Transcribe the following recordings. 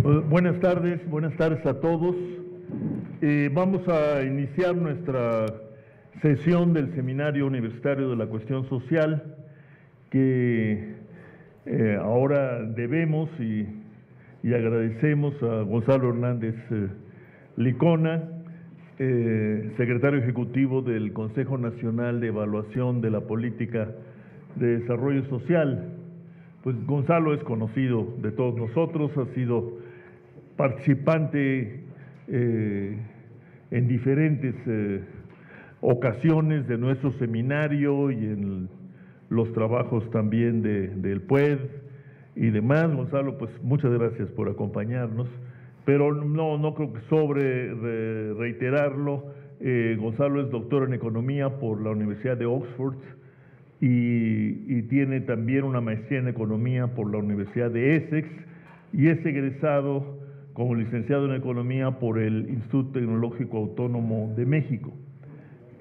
Buenas tardes a todos. Vamos a iniciar nuestra sesión del Seminario Universitario de la Cuestión Social, que ahora debemos y agradecemos a Gonzalo Hernández Licona, secretario ejecutivo del Consejo Nacional de Evaluación de la Política de Desarrollo Social. Pues Gonzalo es conocido de todos nosotros, ha sido participante en diferentes ocasiones de nuestro seminario y en los trabajos también del PUED y demás. Gonzalo, pues muchas gracias por acompañarnos, pero no creo que sobre reiterarlo. Gonzalo es doctor en Economía por la Universidad de Oxford y tiene también una maestría en Economía por la Universidad de Essex y es egresado como licenciado en Economía por el Instituto Tecnológico Autónomo de México.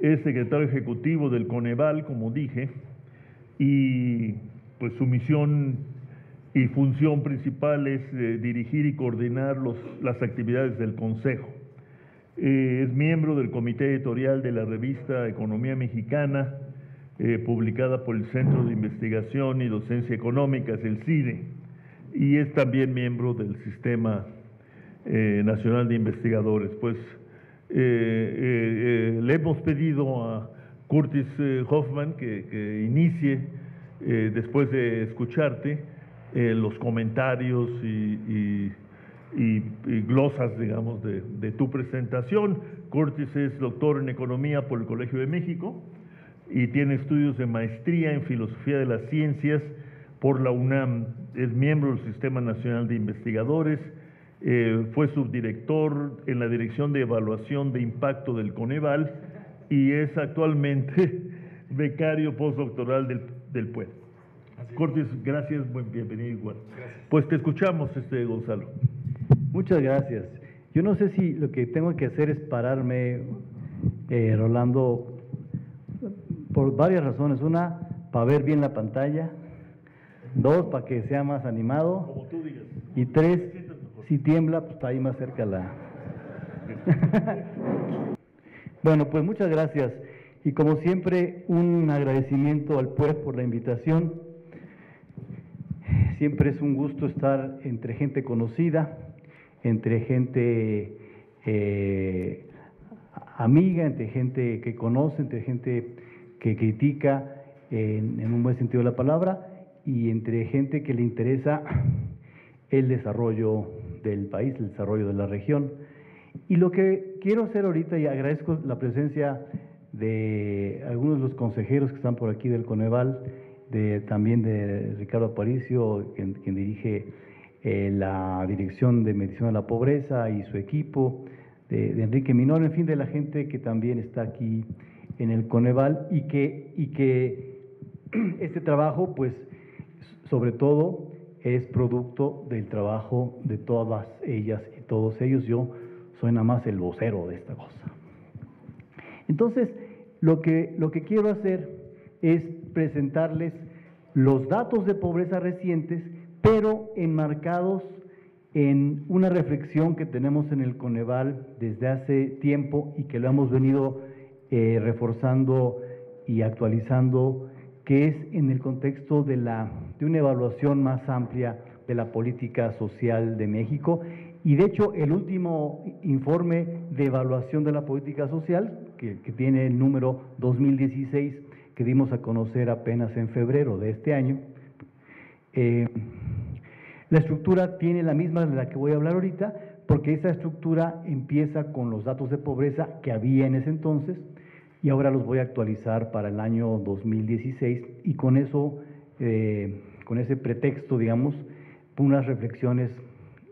Es secretario ejecutivo del Coneval, como dije, y pues su misión y función principal es dirigir y coordinar las actividades del Consejo. Es miembro del comité editorial de la revista Economía Mexicana, publicada por el Centro de Investigación y Docencia Económicas, el CIDE, y es también miembro del Sistema Nacional de Investigadores. Pues le hemos pedido a Curtis Hoffman que inicie, después de escucharte, los comentarios y glosas, digamos, de tu presentación. Curtis es doctor en Economía por el Colegio de México y tiene estudios de maestría en Filosofía de las Ciencias por la UNAM. Es miembro del Sistema Nacional de Investigadores, fue subdirector en la Dirección de Evaluación de Impacto del Coneval y es actualmente becario postdoctoral del PUED. Curtis, gracias, bienvenido igual. Gracias. Pues te escuchamos, Gonzalo. Muchas gracias. Yo no sé si lo que tengo que hacer es pararme, Rolando, por varias razones. Una, para ver bien la pantalla. Dos, para que sea más animado. Como tú digas. Y tres, si tiembla, pues está ahí más cerca la... Bueno, pues muchas gracias. Y como siempre, un agradecimiento al PUED por la invitación. Siempre es un gusto estar entre gente conocida, entre gente amiga, entre gente que conoce, entre gente que critica en un buen sentido de la palabra y entre gente que le interesa el desarrollo del país, el desarrollo de la región. Y lo que quiero hacer ahorita, y agradezco la presencia de algunos de los consejeros que están por aquí del Coneval, también de Ricardo Aparicio, quien dirige la Dirección de Medición a la Pobreza y su equipo, de Enrique Minor, en fin, de la gente que también está aquí en el Coneval y que este trabajo, pues, sobre todo, es producto del trabajo de todas ellas y todos ellos. Yo soy nada más el vocero de esta cosa. Entonces, lo que quiero hacer es presentarles los datos de pobreza recientes, pero enmarcados en una reflexión que tenemos en el Coneval desde hace tiempo y que lo hemos venido reforzando y actualizando, que es en el contexto de una evaluación más amplia de la política social de México. Y de hecho, el último informe de evaluación de la política social, que tiene el número 2016, que dimos a conocer apenas en febrero de este año, la estructura tiene la misma de la que voy a hablar ahorita, porque esa estructura empieza con los datos de pobreza que había en ese entonces, y ahora los voy a actualizar para el año 2016, y con eso, con ese pretexto, digamos, unas reflexiones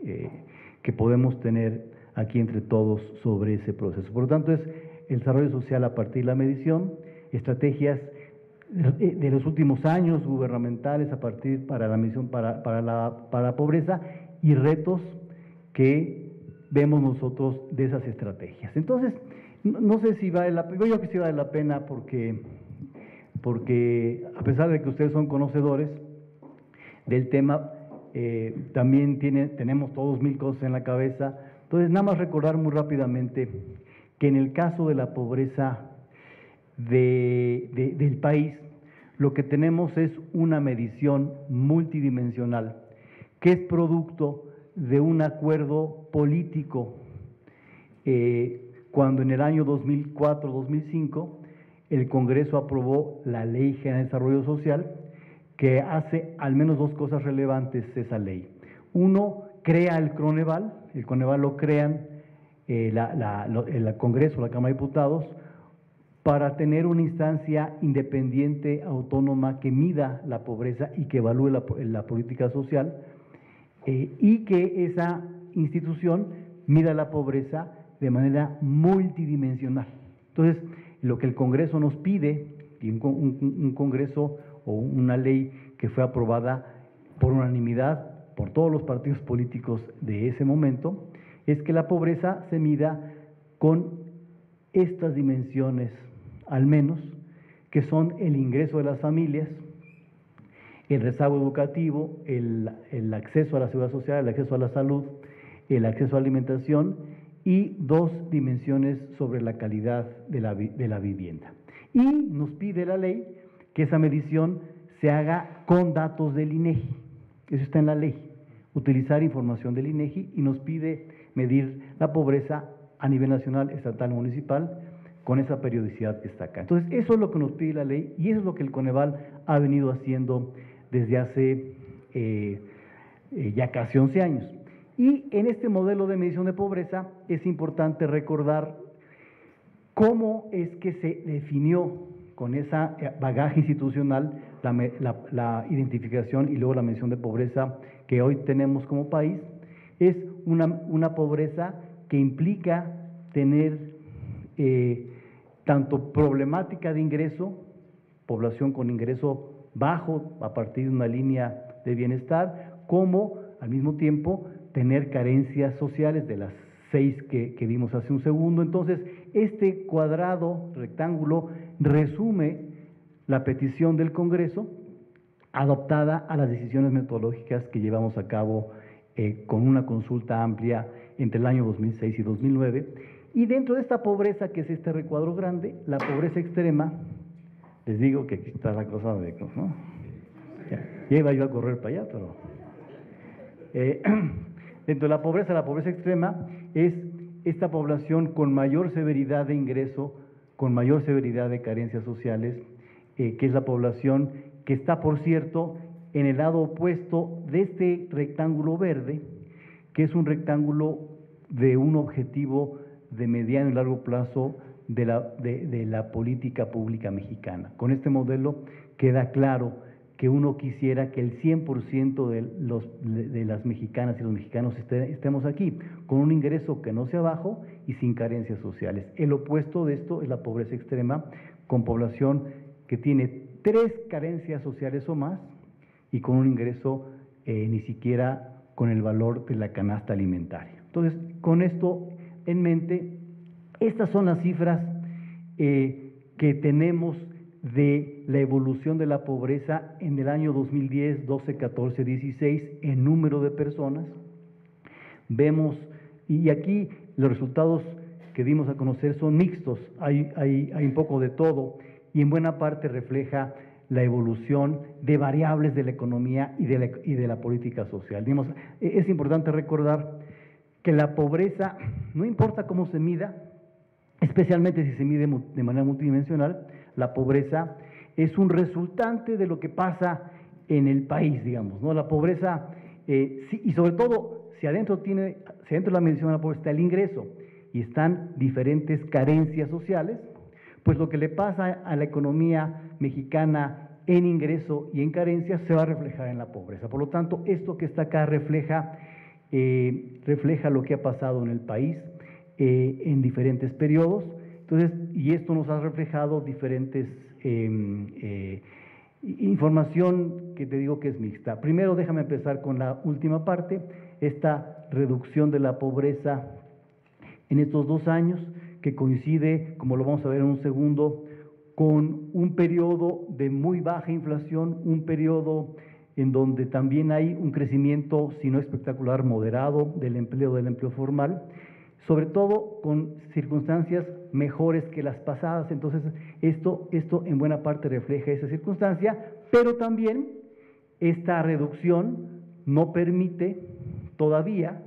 que podemos tener aquí entre todos sobre ese proceso. Por lo tanto, es el desarrollo social a partir de la medición, estrategias de los últimos años gubernamentales a partir para la medición para la pobreza y retos que vemos nosotros de esas estrategias. Entonces, no sé si vale la pena, yo creo que sí vale la pena porque a pesar de que ustedes son conocedores del tema, también tenemos todos mil cosas en la cabeza. Entonces, nada más recordar muy rápidamente que en el caso de la pobreza del país, lo que tenemos es una medición multidimensional, que es producto de un acuerdo político cuando en el año 2004-2005 el Congreso aprobó la Ley General de Desarrollo Social, que hace al menos dos cosas relevantes esa ley. Uno, crea el Coneval lo crean el Congreso, la Cámara de Diputados, para tener una instancia independiente, autónoma, que mida la pobreza y que evalúe la política social, y que esa institución mida la pobreza de manera multidimensional. Entonces, lo que el Congreso nos pide, y un Congreso o una ley que fue aprobada por unanimidad por todos los partidos políticos de ese momento, es que la pobreza se mida con estas dimensiones, al menos, que son el ingreso de las familias, el rezago educativo, el acceso a la seguridad social, el acceso a la salud, el acceso a la alimentación, y dos dimensiones sobre la calidad de la vivienda. Y nos pide la ley que esa medición se haga con datos del INEGI. Eso está en la ley, utilizar información del INEGI, y nos pide medir la pobreza a nivel nacional, estatal, municipal, con esa periodicidad que está acá. Entonces, eso es lo que nos pide la ley, y eso es lo que el Coneval ha venido haciendo desde hace ya casi 11 años. Y en este modelo de medición de pobreza es importante recordar cómo es que se definió con esa bagaje institucional la identificación y luego la medición de pobreza que hoy tenemos como país. Es una pobreza que implica tener tanto problemática de ingreso, población con ingreso bajo a partir de una línea de bienestar, como al mismo tiempo tener carencias sociales de las 6 que vimos hace un segundo. Entonces, este cuadrado, rectángulo, resume la petición del Congreso adoptada a las decisiones metodológicas que llevamos a cabo con una consulta amplia entre el año 2006 y 2009. Y dentro de esta pobreza, que es este recuadro grande, la pobreza extrema, les digo que aquí está la cosa de, ¿no? Ya iba yo a correr para allá, pero dentro de la pobreza extrema es esta población con mayor severidad de ingreso, con mayor severidad de carencias sociales, que es la población que está, por cierto, en el lado opuesto de este rectángulo verde, que es un rectángulo de un objetivo de mediano y largo plazo de la política pública mexicana. Con este modelo queda claro que uno quisiera que el 100% de las mexicanas y los mexicanos estemos aquí, con un ingreso que no sea bajo y sin carencias sociales. El opuesto de esto es la pobreza extrema, con población que tiene 3 carencias sociales o más y con un ingreso ni siquiera con el valor de la canasta alimentaria. Entonces, con esto en mente, estas son las cifras que tenemos de la evolución de la pobreza en el año 2010, 12, 14, 16, en número de personas. Vemos, y aquí los resultados que dimos a conocer son mixtos, hay un poco de todo, y en buena parte refleja la evolución de variables de la economía y de la política social. Digamos, es importante recordar que la pobreza, no importa cómo se mida, especialmente si se mide de manera multidimensional, la pobreza es un resultante de lo que pasa en el país, digamos, ¿no? La pobreza, y sobre todo, si adentro de la medición de la pobreza está el ingreso y están diferentes carencias sociales, pues lo que le pasa a la economía mexicana en ingreso y en carencias se va a reflejar en la pobreza. Por lo tanto, esto que está acá refleja lo que ha pasado en el país en diferentes periodos. Entonces, y esto nos ha reflejado diferentes información que te digo que es mixta. Primero, déjame empezar con la última parte, esta reducción de la pobreza en estos 2 años, que coincide, como lo vamos a ver en un segundo, con un periodo de muy baja inflación, un periodo en donde también hay un crecimiento, si no espectacular, moderado del empleo formal, sobre todo con circunstancias mejores que las pasadas. Entonces, esto en buena parte refleja esa circunstancia, pero también esta reducción no permite todavía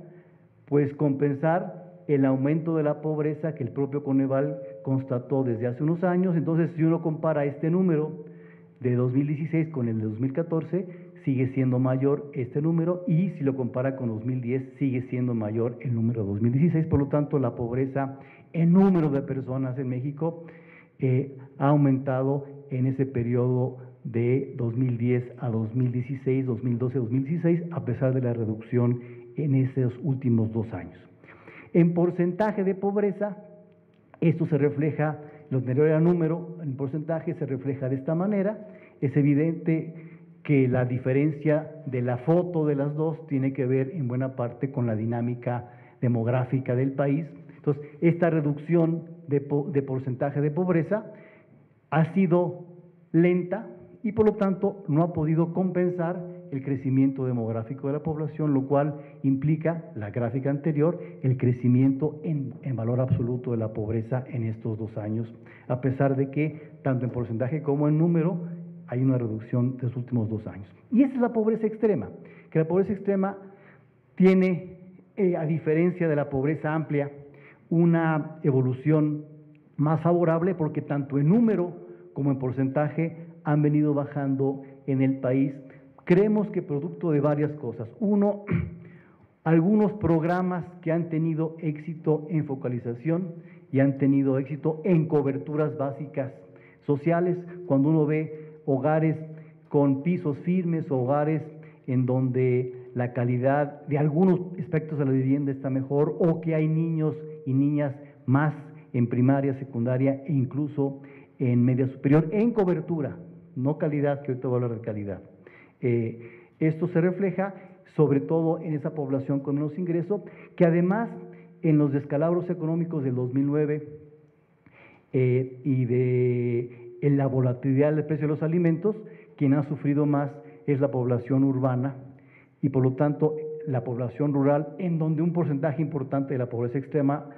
pues compensar el aumento de la pobreza que el propio Coneval constató desde hace unos años. Entonces, si uno compara este número de 2016 con el de 2014, sigue siendo mayor este número, y si lo compara con 2010, sigue siendo mayor el número de 2016. Por lo tanto, la pobreza en número de personas en México ha aumentado en ese periodo de 2010 a 2016, 2012 a 2016, a pesar de la reducción en esos últimos 2 años. En porcentaje de pobreza, esto se refleja, lo anterior era número, en porcentaje se refleja de esta manera. Es evidente que la diferencia de la foto de las dos tiene que ver en buena parte con la dinámica demográfica del país. Entonces, esta reducción de porcentaje de pobreza ha sido lenta y por lo tanto no ha podido compensar el crecimiento demográfico de la población, lo cual implica, la gráfica anterior, el crecimiento en valor absoluto de la pobreza en estos 2 años, a pesar de que tanto en porcentaje como en número hay una reducción de los últimos 2 años. Y esa es la pobreza extrema, que la pobreza extrema tiene, a diferencia de la pobreza amplia, una evolución más favorable, porque tanto en número como en porcentaje han venido bajando en el país. Creemos que producto de varias cosas. Uno, algunos programas que han tenido éxito en focalización y han tenido éxito en coberturas básicas sociales. Cuando uno ve hogares con pisos firmes, hogares en donde la calidad de algunos aspectos de la vivienda está mejor, o que hay niños y niñas más en primaria, secundaria e incluso en media superior, en cobertura, no calidad, que ahorita voy a hablar de calidad. Esto se refleja sobre todo en esa población con menos ingreso, que además en los descalabros económicos del 2009 y en la volatilidad del precio de los alimentos, quien ha sufrido más es la población urbana, y por lo tanto la población rural, en donde un porcentaje importante de la pobreza extrema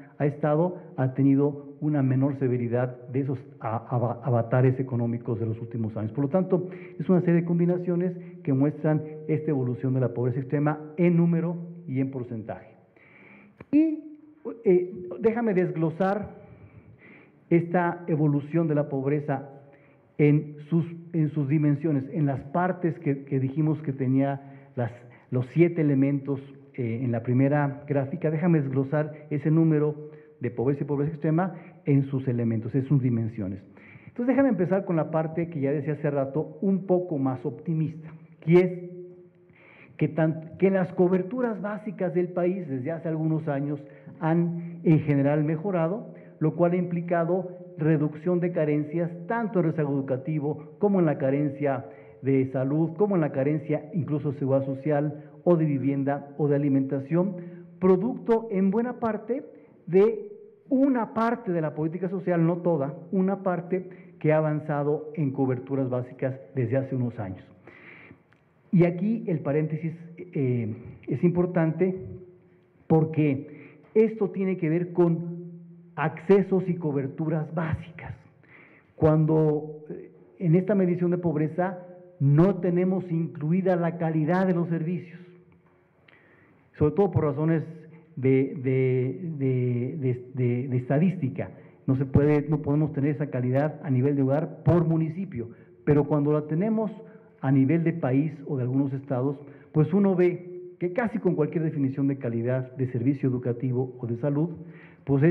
ha tenido una menor severidad de esos avatares económicos de los últimos años. Por lo tanto, es una serie de combinaciones que muestran esta evolución de la pobreza extrema en número y en porcentaje. Y déjame desglosar esta evolución de la pobreza en sus dimensiones, en las partes que dijimos que tenía los 7 elementos en la primera gráfica. Déjame desglosar ese número de pobreza y pobreza extrema en sus elementos, en sus dimensiones. Entonces, déjame empezar con la parte que ya decía hace rato, un poco más optimista, que es que las coberturas básicas del país desde hace algunos años han en general mejorado, lo cual ha implicado reducción de carencias, tanto en el rezago educativo como en la carencia de salud, como en la carencia incluso de seguridad social o de vivienda o de alimentación, producto en buena parte de una parte de la política social, no toda, una parte que ha avanzado en coberturas básicas desde hace unos años. Y aquí el paréntesis es importante porque esto tiene que ver con accesos y coberturas básicas. Cuando en esta medición de pobreza no tenemos incluida la calidad de los servicios, sobre todo por razones de estadística. No podemos tener esa calidad a nivel de hogar por municipio, pero cuando la tenemos a nivel de país o de algunos estados, pues uno ve que casi con cualquier definición de calidad de servicio educativo o de salud, pues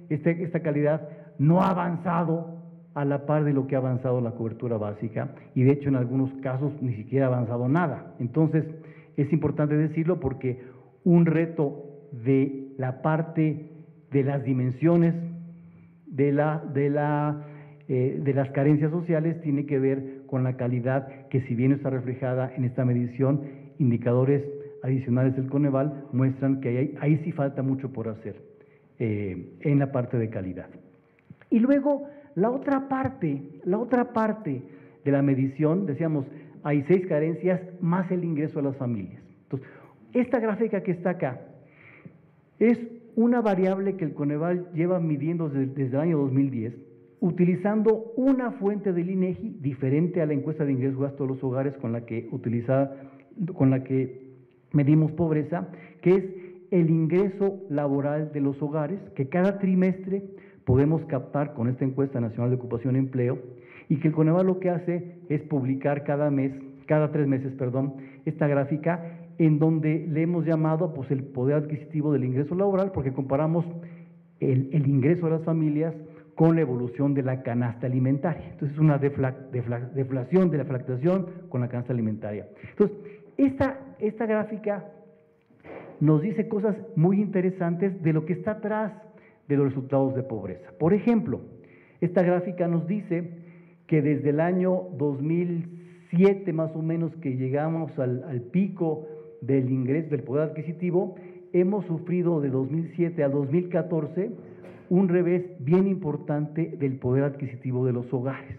esta calidad no ha avanzado a la par de lo que ha avanzado la cobertura básica, y de hecho en algunos casos ni siquiera ha avanzado nada. Entonces es importante decirlo porque un reto de la parte de las dimensiones de las carencias sociales tiene que ver con la calidad, que si bien está reflejada en esta medición, indicadores adicionales del Coneval muestran que ahí sí falta mucho por hacer en la parte de calidad. Y luego la otra parte de la medición, decíamos, hay 6 carencias más el ingreso a las familias. Entonces, esta gráfica que está acá es una variable que el Coneval lleva midiendo desde el año 2010, utilizando una fuente del INEGI diferente a la encuesta de ingreso y gasto de los hogares con la que medimos pobreza, que es el ingreso laboral de los hogares, que cada trimestre podemos captar con esta encuesta nacional de ocupación y empleo, y que el Coneval lo que hace es publicar cada 3 meses, esta gráfica en donde le hemos llamado pues, el poder adquisitivo del ingreso laboral, porque comparamos el ingreso de las familias con la evolución de la canasta alimentaria. Entonces, es una deflación de la fluctuación con la canasta alimentaria. Entonces, esta gráfica nos dice cosas muy interesantes de lo que está atrás de los resultados de pobreza. Por ejemplo, esta gráfica nos dice que desde el año 2007 más o menos que llegamos al pico del ingreso, del poder adquisitivo, hemos sufrido de 2007 a 2014 un revés bien importante del poder adquisitivo de los hogares.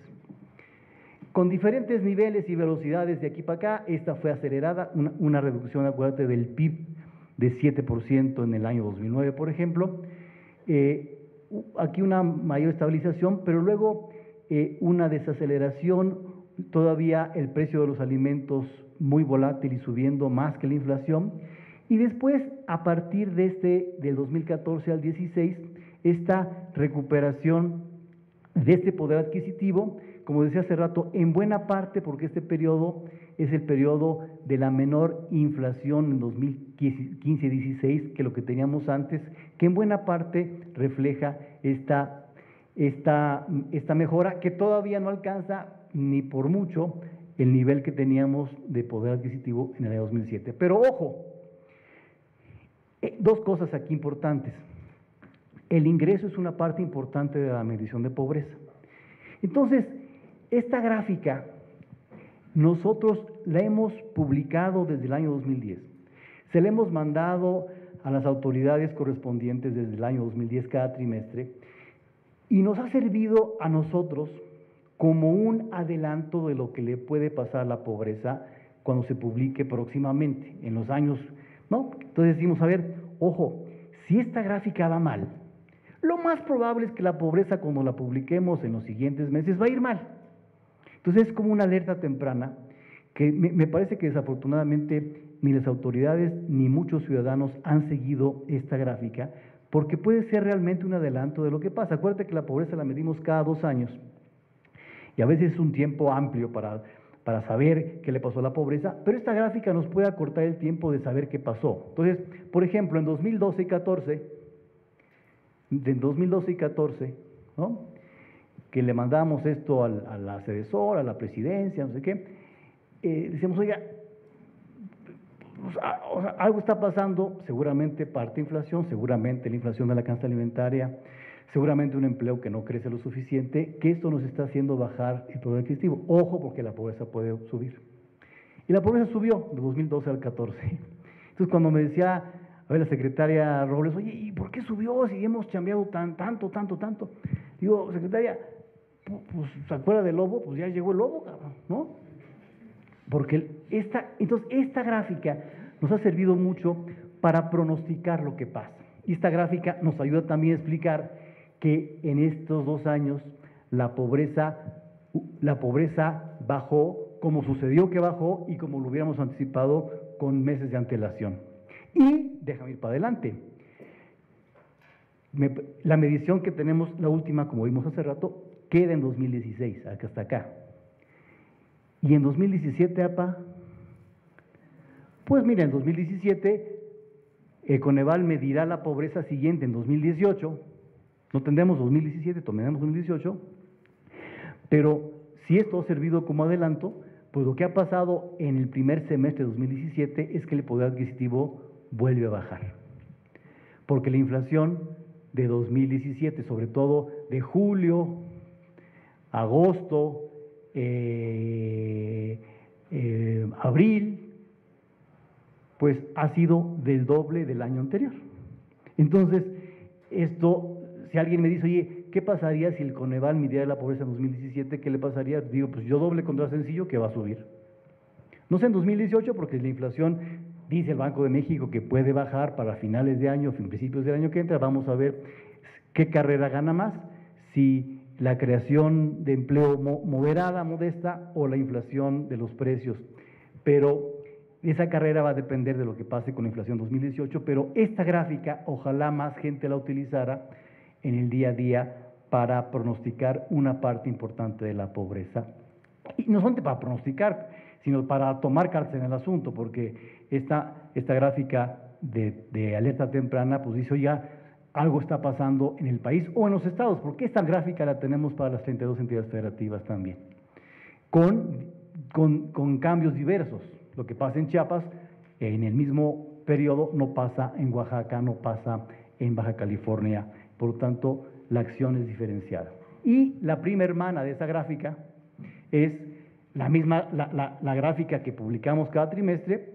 Con diferentes niveles y velocidades de aquí para acá, esta fue acelerada, una reducción, acuérdate, del PIB de 7% en el año 2009, por ejemplo. Aquí una mayor estabilización, pero luego una desaceleración, todavía el precio de los alimentos muy volátil y subiendo más que la inflación. Y después, a partir del 2014 al 16, esta recuperación de este poder adquisitivo, como decía hace rato, en buena parte porque este periodo es el periodo de la menor inflación en 2015-16 que lo que teníamos antes, que en buena parte refleja esta mejora, que todavía no alcanza ni por mucho el nivel que teníamos de poder adquisitivo en el año 2007. Pero ojo, 2 cosas aquí importantes. El ingreso es una parte importante de la medición de pobreza. Entonces, esta gráfica nosotros la hemos publicado desde el año 2010. Se la hemos mandado a las autoridades correspondientes desde el año 2010 cada trimestre y nos ha servido a nosotros como un adelanto de lo que le puede pasar a la pobreza cuando se publique próximamente, en los años, ¿no? Entonces decimos, a ver, ojo, si esta gráfica va mal, lo más probable es que la pobreza cuando la publiquemos en los siguientes meses va a ir mal. Entonces es como una alerta temprana que me parece que desafortunadamente ni las autoridades ni muchos ciudadanos han seguido esta gráfica porque puede ser realmente un adelanto de lo que pasa. Acuérdate que la pobreza la medimos cada 2 años y a veces es un tiempo amplio para saber qué le pasó a la pobreza, pero esta gráfica nos puede acortar el tiempo de saber qué pasó. Entonces, por ejemplo, en 2012 y 14, ¿no?, que le mandamos esto a la Sedesor, a la presidencia, no sé qué, decimos, oiga, algo está pasando, seguramente parte inflación, seguramente la inflación de la canasta alimentaria, seguramente un empleo que no crece lo suficiente, que esto nos está haciendo bajar el poder adquisitivo. Ojo, porque la pobreza puede subir. Y la pobreza subió de 2012 al 14. Entonces, cuando me decía, a ver, la secretaria Robles, oye, ¿y por qué subió si hemos cambiado tanto? Digo, secretaria, pues se acuerda del lobo, pues ya llegó el lobo, cabrón, ¿no? Porque entonces esta gráfica nos ha servido mucho para pronosticar lo que pasa. Y esta gráfica nos ayuda también a explicar que en estos 2 años la pobreza bajó, como sucedió que bajó y como lo hubiéramos anticipado con meses de antelación. Y déjame ir para adelante. La medición que tenemos, la última, como vimos hace rato, queda en 2016, hasta acá. Y en 2017, APA, pues mira, en 2017, el Coneval medirá la pobreza siguiente en 2018, no tendremos 2017, tendremos 2018, pero si esto ha servido como adelanto, pues lo que ha pasado en el primer semestre de 2017 es que el poder adquisitivo vuelve a bajar, porque la inflación de 2017, sobre todo de julio, agosto, abril, pues ha sido del doble del año anterior. Entonces, esto, si alguien me dice, oye, ¿qué pasaría si el Coneval midiera la pobreza en 2017? ¿Qué le pasaría? Digo, pues yo doble contra sencillo que va a subir. No sé en 2018 porque la inflación, dice el Banco de México que puede bajar para finales de año, principios del año que entra. Vamos a ver qué carrera gana más, si la creación de empleo moderada, modesta, o la inflación de los precios. Pero esa carrera va a depender de lo que pase con la inflación 2018, pero esta gráfica ojalá más gente la utilizara en el día a día para pronosticar una parte importante de la pobreza. Y no solamente para pronosticar, sino para tomar cartas en el asunto, porque esta gráfica de alerta temprana pues dice, ya algo está pasando en el país o en los estados, porque esta gráfica la tenemos para las 32 entidades federativas también, con cambios diversos. Lo que pasa en Chiapas, en el mismo periodo, no pasa en Oaxaca, no pasa en Baja California, por lo tanto, la acción es diferenciada. Y la prima hermana de esa gráfica es la misma, la gráfica que publicamos cada trimestre,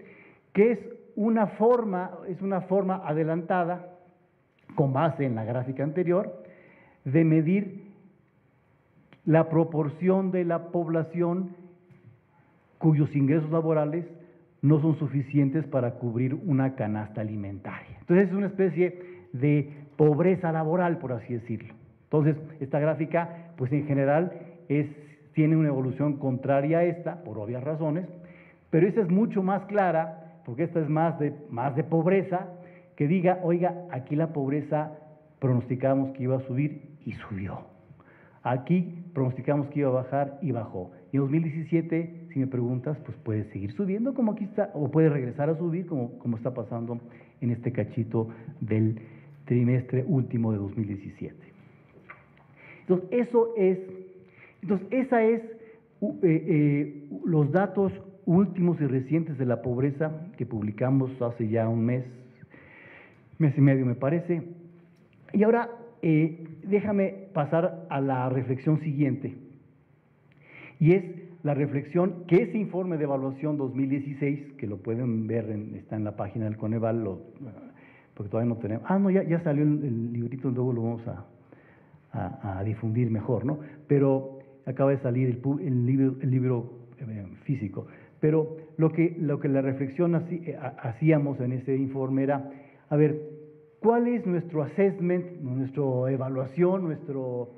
que es una forma adelantada, con base en la gráfica anterior, de medir la proporción de la población cuyos ingresos laborales no son suficientes para cubrir una canasta alimentaria. Entonces es una especie de pobreza laboral, por así decirlo. Entonces, esta gráfica, pues en general, tiene una evolución contraria a esta, por obvias razones, pero esta es mucho más clara, porque esta es más de pobreza, que diga, oiga, aquí la pobreza pronosticamos que iba a subir y subió. Aquí pronosticamos que iba a bajar y bajó. Y en 2017, si me preguntas, pues puede seguir subiendo como aquí está, o puede regresar a subir como está pasando en este cachito del trimestre último de 2017. Entonces, esa es los datos últimos y recientes de la pobreza que publicamos hace ya un mes y medio me parece. Y ahora déjame pasar a la reflexión siguiente, y es la reflexión que ese informe de evaluación 2016, que lo pueden ver, está en la página del Coneval, porque todavía no tenemos, no, ya salió el librito, luego lo vamos a difundir mejor, ¿no? Pero acaba de salir el libro físico. Pero lo que la reflexión hacíamos en ese informe era, a ver, ¿cuál es nuestro assessment, nuestra evaluación, nuestro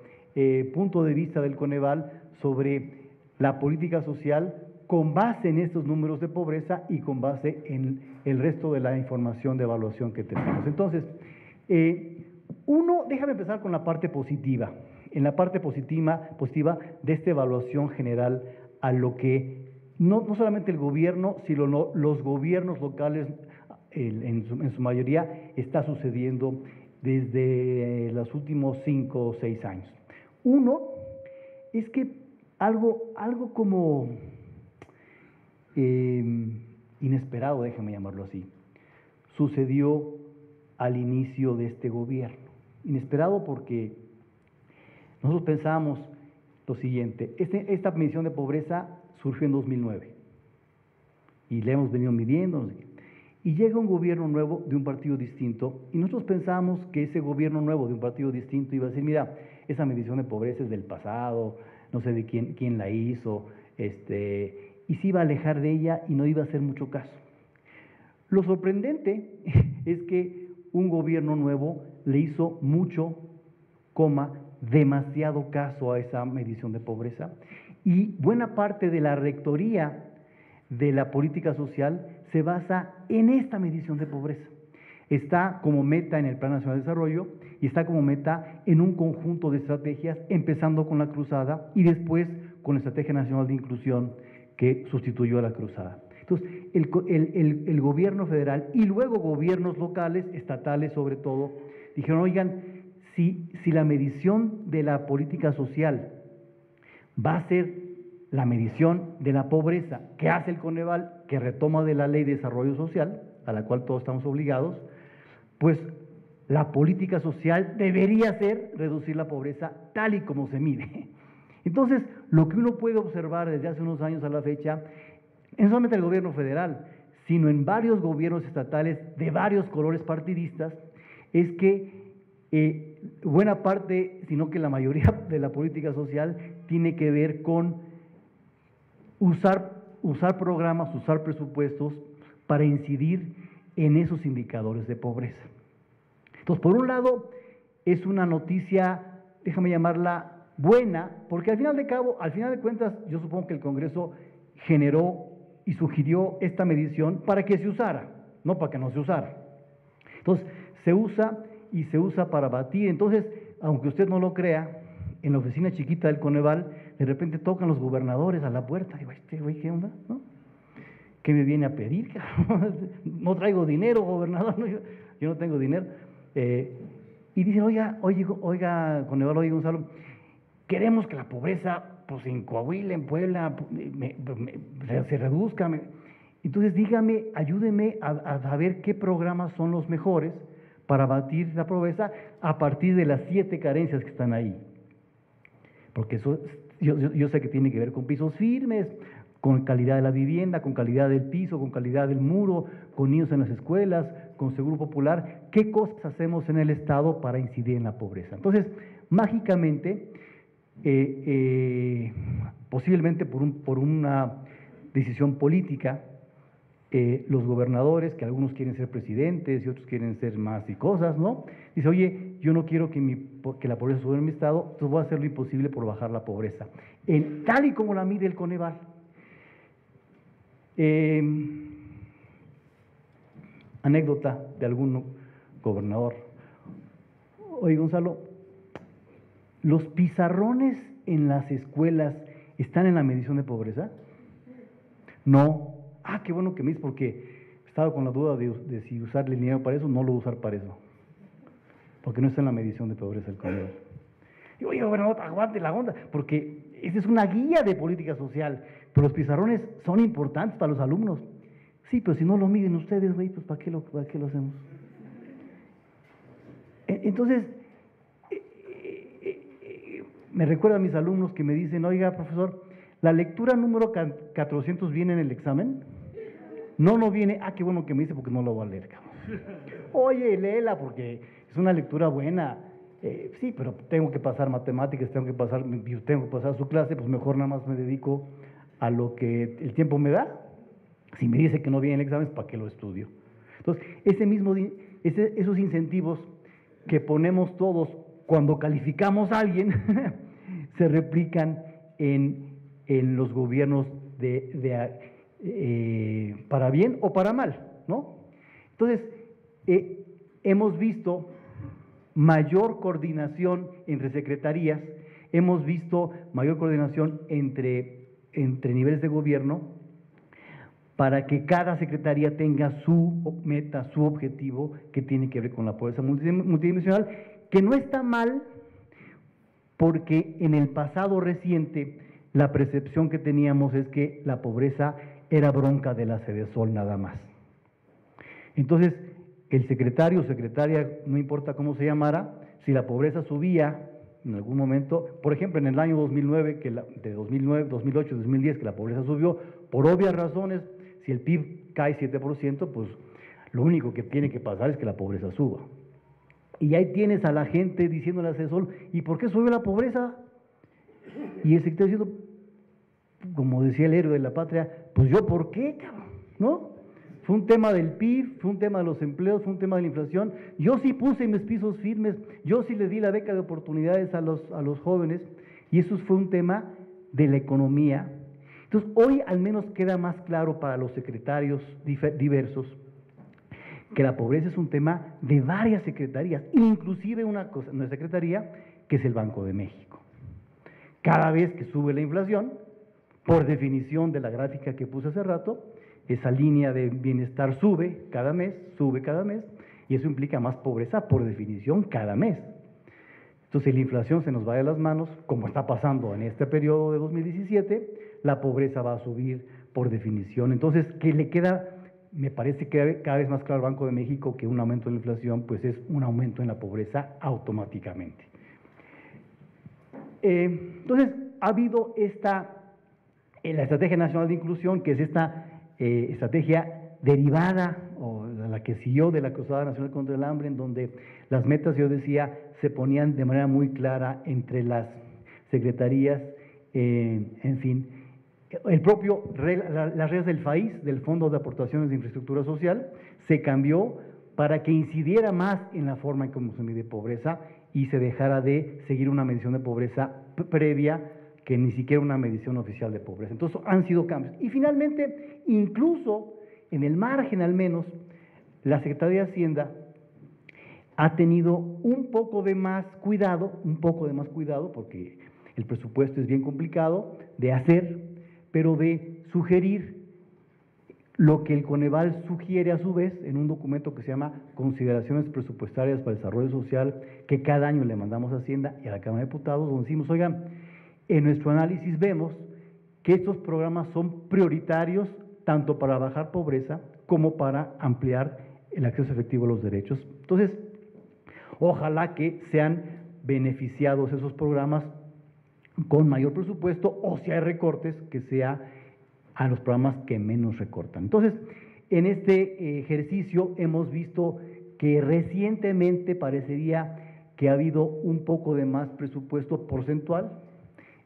punto de vista del Coneval sobre la política social con base en estos números de pobreza y con base en el resto de la información de evaluación que tenemos? Entonces, déjame empezar con la parte positiva. En la parte positiva de esta evaluación general a lo que no solamente el gobierno, sino los gobiernos locales en su mayoría está sucediendo desde los últimos 5 o 6 años. Uno es que algo como inesperado, déjame llamarlo así, sucedió al inicio de este gobierno. Inesperado porque nosotros pensábamos lo siguiente: esta medición de pobreza surgió en 2009 y le hemos venido midiendo, no sé qué. Y llega un gobierno nuevo de un partido distinto y nosotros pensábamos que ese gobierno nuevo de un partido distinto iba a decir, mira, esa medición de pobreza es del pasado, no sé de quién la hizo, y se iba a alejar de ella y no iba a hacer mucho caso. Lo sorprendente es que un gobierno nuevo le hizo mucho, demasiado caso a esa medición de pobreza, y buena parte de la rectoría de la política social se basa en esta medición de pobreza. Está como meta en el Plan Nacional de Desarrollo y está como meta en un conjunto de estrategias, empezando con la cruzada y después con la Estrategia Nacional de Inclusión que sustituyó a la cruzada. Entonces, el gobierno federal y luego gobiernos locales, estatales sobre todo, dijeron, oigan, si la medición de la política social va a ser la medición de la pobreza que hace el Coneval, que retoma de la Ley de Desarrollo Social, a la cual todos estamos obligados, pues la política social debería ser reducir la pobreza tal y como se mide. Entonces, lo que uno puede observar desde hace unos años a la fecha, no solamente el gobierno federal, sino en varios gobiernos estatales de varios colores partidistas, es que buena parte, sino que la mayoría de la política social tiene que ver con usar usar programas, usar presupuestos para incidir en esos indicadores de pobreza. Entonces, por un lado, es una noticia, déjame llamarla buena, porque al final de cuentas, yo supongo que el Congreso generó y sugirió esta medición para que se usara, no para que no se usara. Entonces, se usa y se usa para batir. Entonces, aunque usted no lo crea, en la oficina chiquita del Coneval, de repente tocan los gobernadores a la puerta. Digo, güey, ¿qué onda? ¿No? ¿Qué me viene a pedir? No traigo dinero, gobernador, no, yo no tengo dinero. Y dicen, oiga, Coneval, oiga, Gonzalo, queremos que la pobreza, pues en Coahuila, en Puebla, se reduzca. Entonces, dígame, ayúdeme a saber qué programas son los mejores para batir la pobreza a partir de las 7 carencias que están ahí. Porque eso, yo sé que tiene que ver con pisos firmes, con calidad de la vivienda, con calidad del piso, con calidad del muro, con niños en las escuelas, con seguro popular. ¿Qué cosas hacemos en el Estado para incidir en la pobreza? Entonces, mágicamente, posiblemente por una decisión política, los gobernadores, que algunos quieren ser presidentes y otros quieren ser más y cosas, ¿no? Dice, oye, yo no quiero que la pobreza suba en mi estado, entonces voy a hacer lo imposible por bajar la pobreza. Tal y como la mide el Coneval. Anécdota de algún gobernador. Oye, Gonzalo, ¿los pizarrones en las escuelas están en la medición de pobreza? No. Ah, qué bueno que me dices, porque estaba con la duda de si usarle el dinero para eso. No lo voy a usar para eso, porque no está en la medición de pobreza el Coneval. Y oye, gobernador, aguante la onda, porque esa es una guía de política social, pero los pizarrones son importantes para los alumnos. Sí, pero si no lo miden ustedes, güey, pues ¿para qué lo hacemos? Entonces, me recuerda a mis alumnos que me dicen, oiga, profesor, ¿la lectura número 400 viene en el examen? No viene. Ah, qué bueno que me dice, porque no lo voy a leer, cabrón. Oye, léela, porque es una lectura buena. Sí, pero tengo que pasar matemáticas, tengo que pasar su clase, pues mejor nada más me dedico a lo que el tiempo me da. Si me dice que no viene el examen, ¿para qué lo estudio? Entonces, esos incentivos que ponemos todos cuando calificamos a alguien se replican en los gobiernos para bien o para mal, ¿no? Entonces, hemos visto mayor coordinación entre secretarías, hemos visto mayor coordinación entre niveles de gobierno para que cada secretaría tenga su meta, su objetivo, que tiene que ver con la pobreza multidimensional, que no está mal, porque en el pasado reciente la percepción que teníamos es que la pobreza era bronca de la Sedesol nada más. Entonces, el secretario o secretaria, no importa cómo se llamara, si la pobreza subía en algún momento, por ejemplo, en el año 2009, de 2008, 2010, que la pobreza subió, por obvias razones, si el PIB cae 7%, pues lo único que tiene que pasar es que la pobreza suba. Y ahí tienes a la gente diciéndole a Sedesol, ¿y por qué subió la pobreza? Y el secretario diciendo, como decía el héroe de la patria, pues yo, ¿por qué, cabrón? ¿No? Fue un tema del PIB, fue un tema de los empleos, fue un tema de la inflación. Yo sí puse mis pisos firmes, yo sí les di la beca de oportunidades a los jóvenes, y eso fue un tema de la economía. Entonces, hoy al menos queda más claro para los secretarios diversos que la pobreza es un tema de varias secretarías, inclusive una secretaría que es el Banco de México. Cada vez que sube la inflación, por definición de la gráfica que puse hace rato, esa línea de bienestar sube cada mes, y eso implica más pobreza por definición cada mes. Entonces, la inflación se nos va de las manos, como está pasando en este periodo de 2017, la pobreza va a subir por definición. Entonces, ¿qué le queda? Me parece que cada vez más claro al Banco de México que un aumento en la inflación pues es un aumento en la pobreza automáticamente. Entonces, ha habido la Estrategia Nacional de Inclusión, que es esta estrategia derivada o la que siguió de la Cruzada Nacional contra el Hambre, en donde las metas, yo decía, se ponían de manera muy clara entre las secretarías, en fin, las reglas del FAIS, del Fondo de Aportaciones de Infraestructura Social, se cambió para que incidiera más en la forma en cómo se mide pobreza y se dejara de seguir una medición de pobreza previa, que ni siquiera una medición oficial de pobreza. Entonces han sido cambios. Y finalmente, incluso en el margen al menos, la Secretaría de Hacienda ha tenido un poco de más cuidado, porque el presupuesto es bien complicado de hacer, pero de sugerir lo que el Coneval sugiere a su vez en un documento que se llama Consideraciones Presupuestarias para el Desarrollo Social, que cada año le mandamos a Hacienda y a la Cámara de Diputados, donde decimos, oigan, en nuestro análisis vemos que estos programas son prioritarios tanto para bajar pobreza como para ampliar el acceso efectivo a los derechos. Entonces, ojalá que sean beneficiados esos programas con mayor presupuesto, o si hay recortes, que sea a los programas que menos recortan. Entonces, en este ejercicio hemos visto que recientemente parecería que ha habido un poco de más presupuesto porcentual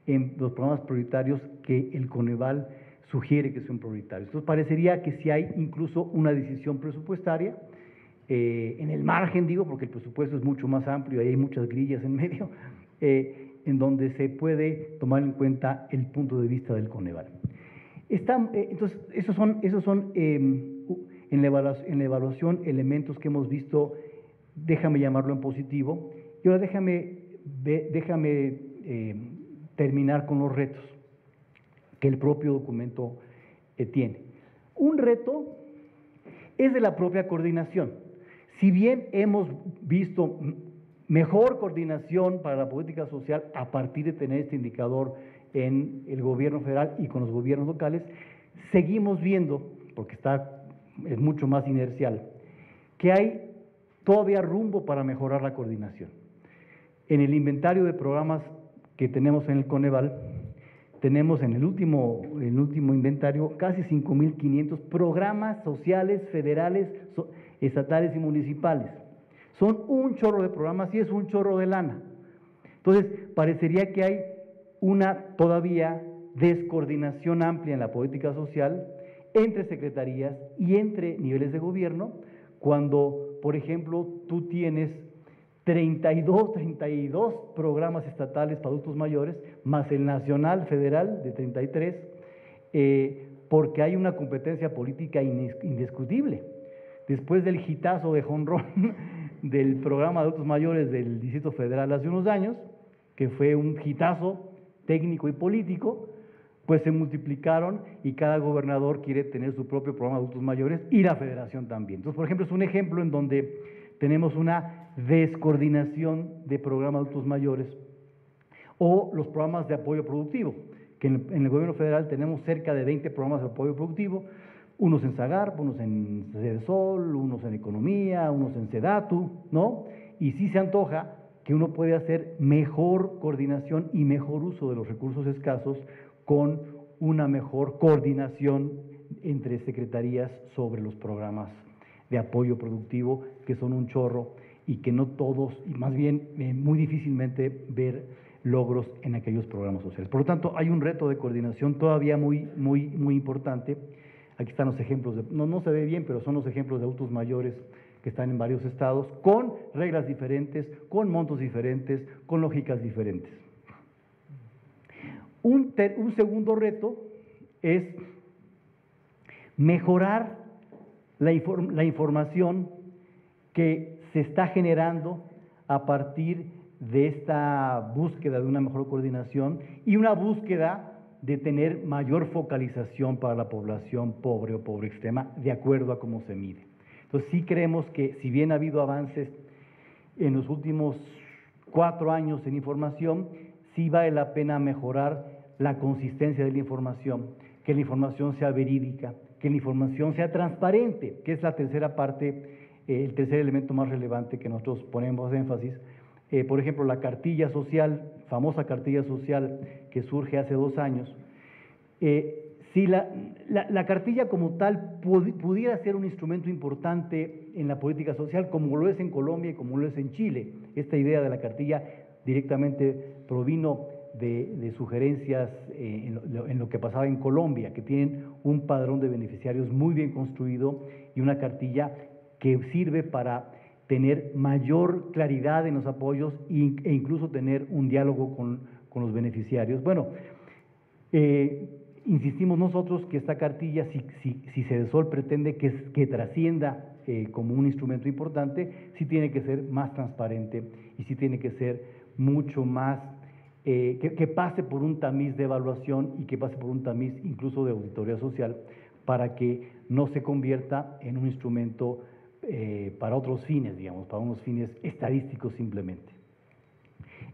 en los programas prioritarios que el Coneval sugiere que son prioritarios. Entonces, parecería que sí hay incluso una decisión presupuestaria, en el margen, digo, porque el presupuesto es mucho más amplio y hay muchas grillas en medio, en donde se puede tomar en cuenta el punto de vista del Coneval. Entonces, esos son en la evaluación elementos que hemos visto, déjame llamarlo en positivo, y ahora déjame terminar con los retos que el propio documento tiene. Un reto es de la propia coordinación. Si bien hemos visto mejor coordinación para la política social a partir de tener este indicador en el gobierno federal y con los gobiernos locales, seguimos viendo, porque es mucho más inercial, que hay todavía rumbo para mejorar la coordinación. En el inventario de programas que tenemos en el Coneval, tenemos en el último inventario casi 5,500 programas sociales federales, estatales y municipales. Son un chorro de programas y es un chorro de lana. Entonces, parecería que hay una todavía descoordinación amplia en la política social entre secretarías y entre niveles de gobierno, cuando, por ejemplo, tú tienes 32 programas estatales para adultos mayores, más el nacional federal de 33, porque hay una competencia política indiscutible. Después del hitazo de jonrón del programa de adultos mayores del Distrito Federal hace unos años, que fue un hitazo técnico y político, pues se multiplicaron y cada gobernador quiere tener su propio programa de adultos mayores y la federación también. Entonces, por ejemplo, es un ejemplo en donde tenemos una descoordinación de programas de adultos mayores, o los programas de apoyo productivo, que en el gobierno federal tenemos cerca de 20 programas de apoyo productivo, unos en SAGARP, unos en CEDESOL, unos en Economía, unos en SEDATU, ¿no? Y sí se antoja que uno puede hacer mejor coordinación y mejor uso de los recursos escasos con una mejor coordinación entre secretarías sobre los programas de apoyo productivo, que son un chorro y que no todos, y más bien muy difícilmente ver logros en aquellos programas sociales. Por lo tanto, hay un reto de coordinación todavía muy importante. Aquí están los ejemplos, no se ve bien, pero son los ejemplos de adultos mayores que están en varios estados, con reglas diferentes, con montos diferentes, con lógicas diferentes. Un segundo reto es mejorar la información que se está generando a partir de esta búsqueda de una mejor coordinación y una búsqueda de tener mayor focalización para la población pobre o pobre extrema, de acuerdo a cómo se mide. Entonces, sí creemos que, si bien ha habido avances en los últimos 4 años en información, sí vale la pena mejorar la consistencia de la información, que la información sea verídica, que la información sea transparente, que es la tercera parte, el tercer elemento más relevante que nosotros ponemos énfasis. Por ejemplo, la cartilla social, famosa cartilla social que surge hace 2 años, si la cartilla como tal pudiera ser un instrumento importante en la política social, como lo es en Colombia y como lo es en Chile. Esta idea de la cartilla directamente provino de sugerencias en lo que pasaba en Colombia, que tienen un padrón de beneficiarios muy bien construido y una cartilla que sirve para tener mayor claridad en los apoyos e incluso tener un diálogo con los beneficiarios. Bueno, insistimos nosotros que esta cartilla, si Cedesol pretende que trascienda como un instrumento importante, sí tiene que ser más transparente y sí tiene que ser mucho más, que pase por un tamiz de evaluación y que pase por un tamiz incluso de auditoría social para que no se convierta en un instrumento para otros fines, digamos, para unos fines estadísticos simplemente.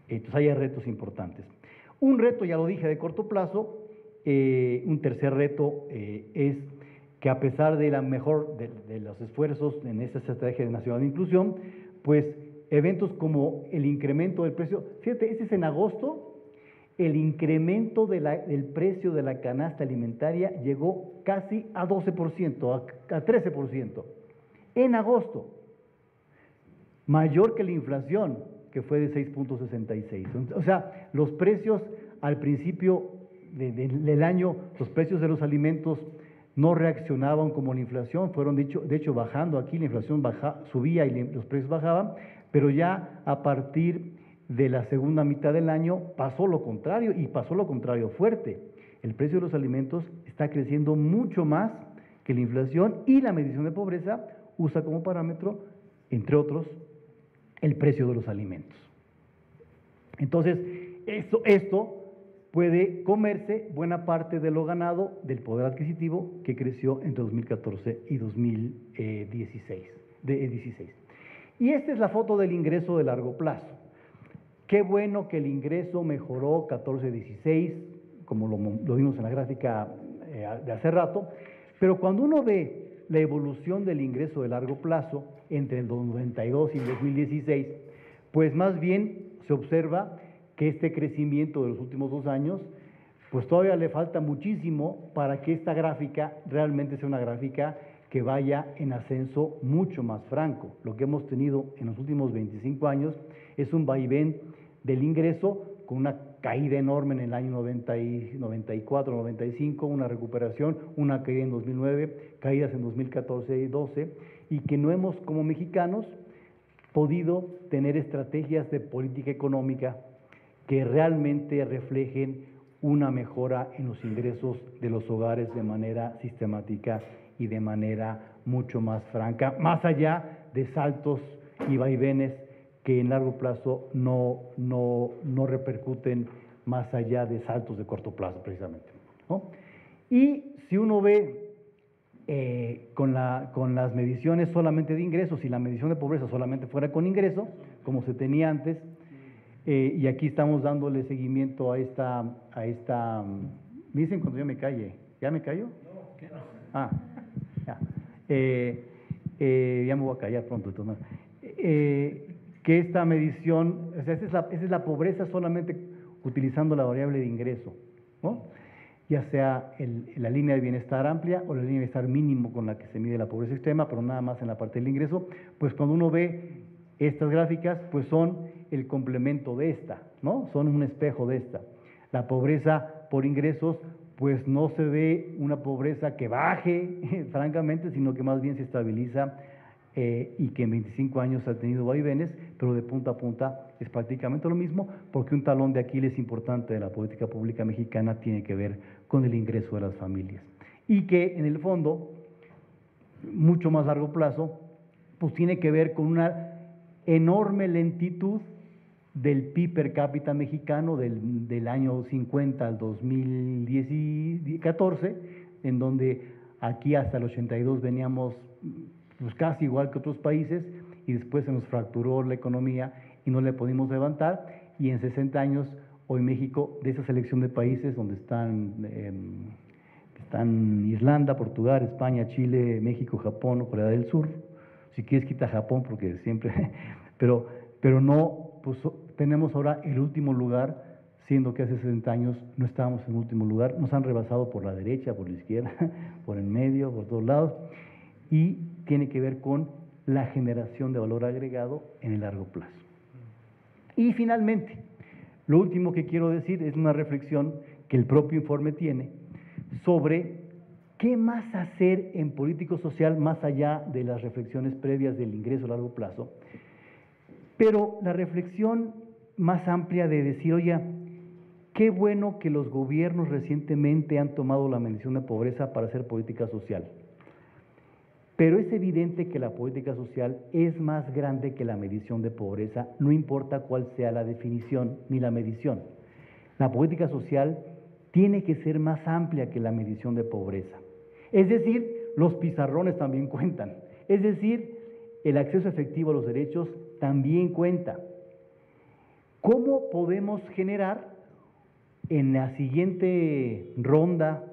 Entonces hay retos importantes. Un reto, ya lo dije, de corto plazo. Un tercer reto es que a pesar de los esfuerzos en esta estrategia nacional de inclusión, pues eventos como el incremento del precio, fíjate, este es en agosto, el incremento del precio de la canasta alimentaria llegó casi a 12%, a 13%, en agosto, mayor que la inflación, que fue de 6.66. O sea, los precios al principio del año, los precios de los alimentos no reaccionaban como la inflación, fueron de hecho bajando aquí, la inflación subía y los precios bajaban, pero ya a partir de la segunda mitad del año pasó lo contrario, y pasó lo contrario fuerte. El precio de los alimentos está creciendo mucho más que la inflación, y la medición de pobreza usa como parámetro, entre otros, el precio de los alimentos. Entonces, esto puede comerse buena parte de lo ganado del poder adquisitivo que creció entre 2014 y 2016. Y esta es la foto del ingreso de largo plazo. Qué bueno que el ingreso mejoró 14-16, como lo vimos en la gráfica de hace rato, pero cuando uno ve la evolución del ingreso de largo plazo entre el 92 y el 2016, pues más bien se observa que este crecimiento de los últimos 2 años, pues todavía le falta muchísimo para que esta gráfica realmente sea una gráfica que vaya en ascenso mucho más franco. Lo que hemos tenido en los últimos 25 años es un vaivén del ingreso con una caída enorme en el año 94, 95, una recuperación, una caída en 2009, caídas en 2014 y 2012, y que no hemos, como mexicanos, podido tener estrategias de política económica que realmente reflejen una mejora en los ingresos de los hogares de manera sistemática y de manera mucho más franca, más allá de saltos y vaivenes que en largo plazo no repercuten más allá de saltos de corto plazo, precisamente, ¿no? Y si uno ve con las mediciones solamente de ingresos, si la medición de pobreza solamente fuera con ingreso, como se tenía antes, y aquí estamos dándole seguimiento a esta, me dicen cuando yo me calle, ¿ya me callo? No, ¿qué no? Ah, ya. Ya me voy a callar pronto. Entonces, que esta medición, o sea, esa es la pobreza solamente utilizando la variable de ingreso, ¿no? Ya sea la línea de bienestar amplia o la línea de bienestar mínimo con la que se mide la pobreza extrema, pero nada más en la parte del ingreso. Pues cuando uno ve estas gráficas, pues son el complemento de esta, ¿no? Son un espejo de esta. La pobreza por ingresos, pues no se ve una pobreza que baje, francamente, sino que más bien se estabiliza y que en 25 años ha tenido vaivenes, pero de punta a punta es prácticamente lo mismo, porque un talón de Aquiles importante de la política pública mexicana tiene que ver con el ingreso de las familias. Y que en el fondo, mucho más largo plazo, pues tiene que ver con una enorme lentitud del PIB per cápita mexicano del año 50 al 2014, en donde aquí hasta el 82 veníamos pues casi igual que otros países, y después se nos fracturó la economía y no le pudimos levantar, y en 60 años hoy México, de esa selección de países donde están Irlanda, Portugal, España, Chile, México, Japón, Corea del Sur, si quieres quita Japón porque siempre, pero no, pues tenemos ahora el último lugar, siendo que hace 60 años no estábamos en el último lugar, nos han rebasado por la derecha, por la izquierda, por el medio, por todos lados, y tiene que ver con la generación de valor agregado en el largo plazo. Y finalmente, Lo último que quiero decir es una reflexión que el propio informe tiene sobre qué más hacer en político social más allá de las reflexiones previas del ingreso a largo plazo. Pero la reflexión más amplia de decir, oye, qué bueno que los gobiernos recientemente han tomado la medición de pobreza para hacer política social. Pero es evidente que la política social es más grande que la medición de pobreza, no importa cuál sea la definición ni la medición. La política social tiene que ser más amplia que la medición de pobreza. Es decir, los pizarrones también cuentan. Es decir, el acceso efectivo a los derechos también cuenta. ¿Cómo podemos generar en la siguiente ronda